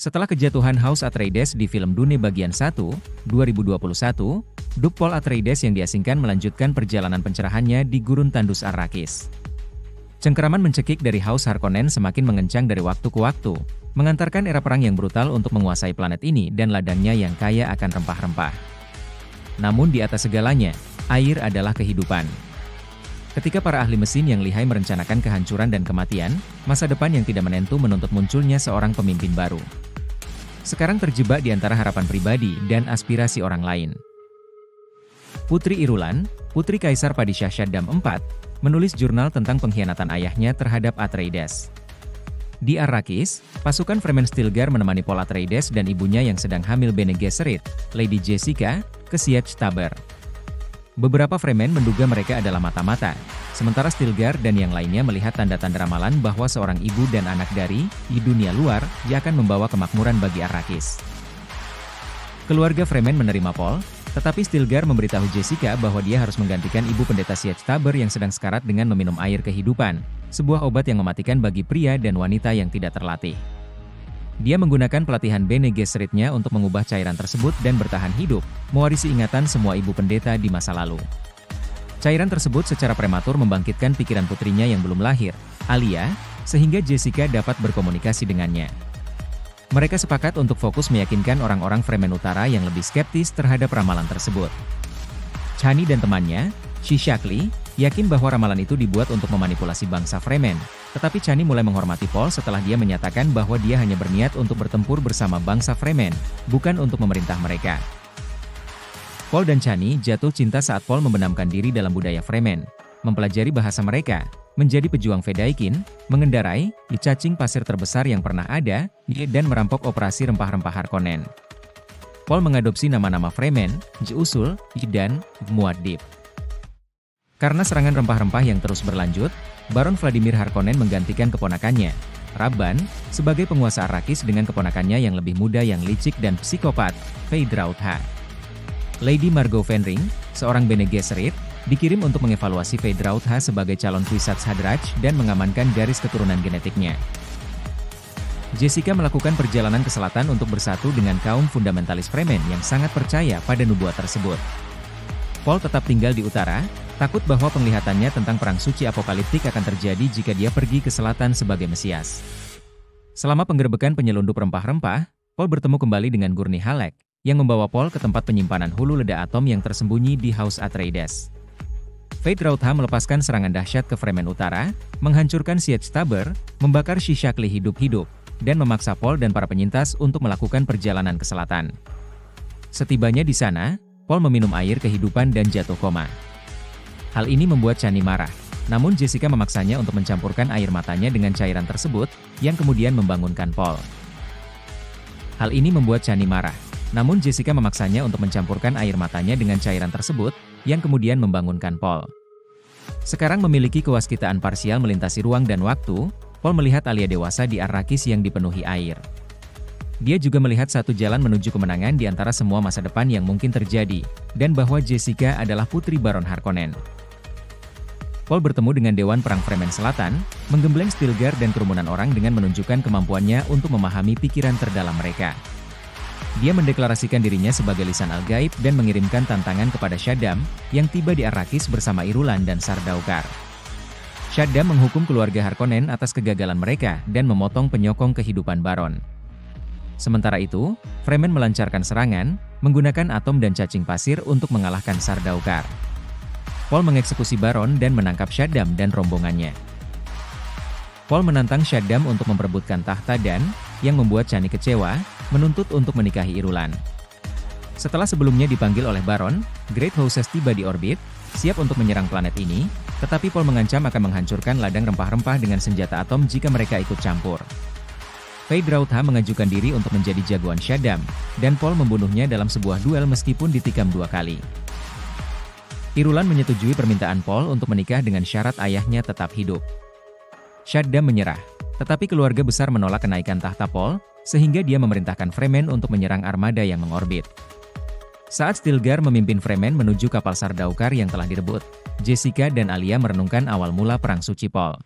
Setelah kejatuhan House Atreides di film Dune bagian 1, 2021, Duke Paul Atreides yang diasingkan melanjutkan perjalanan pencerahannya di Gurun Tandus Arrakis. Cengkeraman mencekik dari House Harkonnen semakin mengencang dari waktu ke waktu, mengantarkan era perang yang brutal untuk menguasai planet ini dan ladangnya yang kaya akan rempah-rempah. Namun di atas segalanya, air adalah kehidupan. Ketika para ahli mesin yang lihai merencanakan kehancuran dan kematian, masa depan yang tidak menentu menuntut munculnya seorang pemimpin baru. Sekarang terjebak di antara harapan pribadi dan aspirasi orang lain. Putri Irulan, putri Kaisar Padishah Shaddam IV, menulis jurnal tentang pengkhianatan ayahnya terhadap Atreides. Di Arrakis, pasukan Fremen Stilgar menemani Paul Atreides dan ibunya yang sedang hamil Bene Gesserit, Lady Jessica, ke Sietch Tabr. Beberapa Fremen menduga mereka adalah mata-mata, sementara Stilgar dan yang lainnya melihat tanda-tanda ramalan bahwa seorang ibu dan anak dari di dunia luar yang akan membawa kemakmuran bagi Arrakis. Keluarga Fremen menerima Paul, tetapi Stilgar memberitahu Jessica bahwa dia harus menggantikan ibu pendeta Sietch Tabr yang sedang sekarat dengan meminum air kehidupan, sebuah obat yang mematikan bagi pria dan wanita yang tidak terlatih. Dia menggunakan pelatihan Bene Gesseritnya untuk mengubah cairan tersebut dan bertahan hidup, mewarisi ingatan semua ibu pendeta di masa lalu. Cairan tersebut secara prematur membangkitkan pikiran putrinya yang belum lahir, Alia, sehingga Jessica dapat berkomunikasi dengannya. Mereka sepakat untuk fokus meyakinkan orang-orang Fremen Utara yang lebih skeptis terhadap ramalan tersebut. Chani dan temannya, Shishakli, yakin bahwa ramalan itu dibuat untuk memanipulasi bangsa Fremen, tetapi Chani mulai menghormati Paul setelah dia menyatakan bahwa dia hanya berniat untuk bertempur bersama bangsa Fremen, bukan untuk memerintah mereka. Paul dan Chani jatuh cinta saat Paul membenamkan diri dalam budaya Fremen, mempelajari bahasa mereka, menjadi pejuang Fedaykin, mengendarai di cacing pasir terbesar yang pernah ada, dan merampok operasi rempah-rempah Harkonnen. Paul mengadopsi nama-nama Fremen, J'usul, dan Muad'Dib. Karena serangan rempah-rempah yang terus berlanjut, Baron Vladimir Harkonnen menggantikan keponakannya, Rabban, sebagai penguasa Arrakis dengan keponakannya yang lebih muda yang licik dan psikopat, Feyd-Rautha. Lady Margot Fenring, seorang Bene Gesserit, dikirim untuk mengevaluasi Feyd-Rautha sebagai calon Kwisatz Haderach dan mengamankan garis keturunan genetiknya. Jessica melakukan perjalanan ke selatan untuk bersatu dengan kaum fundamentalis Fremen yang sangat percaya pada nubuat tersebut. Paul tetap tinggal di utara, takut bahwa penglihatannya tentang perang suci apokaliptik akan terjadi jika dia pergi ke selatan sebagai Mesias. Selama penggerbekan penyelundup rempah-rempah, Paul bertemu kembali dengan Gurney Halleck, yang membawa Paul ke tempat penyimpanan hulu ledak atom yang tersembunyi di House Atreides. Feyd-Rautha melepaskan serangan dahsyat ke Fremen Utara, menghancurkan Sietch Tabr, membakar Shishakli hidup-hidup, dan memaksa Paul dan para penyintas untuk melakukan perjalanan ke selatan. Setibanya di sana, Paul meminum air kehidupan dan jatuh koma. Hal ini membuat Chani marah, namun Jessica memaksanya untuk mencampurkan air matanya dengan cairan tersebut, yang kemudian membangunkan Paul. Hal ini membuat Chani marah, namun Jessica memaksanya untuk mencampurkan air matanya dengan cairan tersebut, yang kemudian membangunkan Paul. Sekarang memiliki kewaskitaan parsial melintasi ruang dan waktu, Paul melihat Alia dewasa di Arrakis yang dipenuhi air. Dia juga melihat satu jalan menuju kemenangan di antara semua masa depan yang mungkin terjadi, dan bahwa Jessica adalah putri Baron Harkonnen. Paul bertemu dengan Dewan Perang Fremen Selatan, menggembleng Stilgar dan kerumunan orang dengan menunjukkan kemampuannya untuk memahami pikiran terdalam mereka. Dia mendeklarasikan dirinya sebagai lisan al-gaib dan mengirimkan tantangan kepada Shaddam, yang tiba di Arrakis bersama Irulan dan Sardaukar. Shaddam menghukum keluarga Harkonnen atas kegagalan mereka dan memotong penyokong kehidupan Baron. Sementara itu, Fremen melancarkan serangan, menggunakan atom dan cacing pasir untuk mengalahkan Sardaukar. Paul mengeksekusi Baron dan menangkap Shaddam dan rombongannya. Paul menantang Shaddam untuk memperebutkan tahta dan, yang membuat Chani kecewa, menuntut untuk menikahi Irulan. Setelah sebelumnya dipanggil oleh Baron, Great Houses tiba di orbit, siap untuk menyerang planet ini, tetapi Paul mengancam akan menghancurkan ladang rempah-rempah dengan senjata atom jika mereka ikut campur. Feyd-Rautha mengajukan diri untuk menjadi jagoan Shaddam, dan Paul membunuhnya dalam sebuah duel meskipun ditikam 2 kali. Irulan menyetujui permintaan Paul untuk menikah dengan syarat ayahnya tetap hidup. Shaddam menyerah, tetapi keluarga besar menolak kenaikan tahta Paul, sehingga dia memerintahkan Fremen untuk menyerang armada yang mengorbit. Saat Stilgar memimpin Fremen menuju kapal Sardaukar yang telah direbut, Jessica dan Alia merenungkan awal mula perang suci Paul.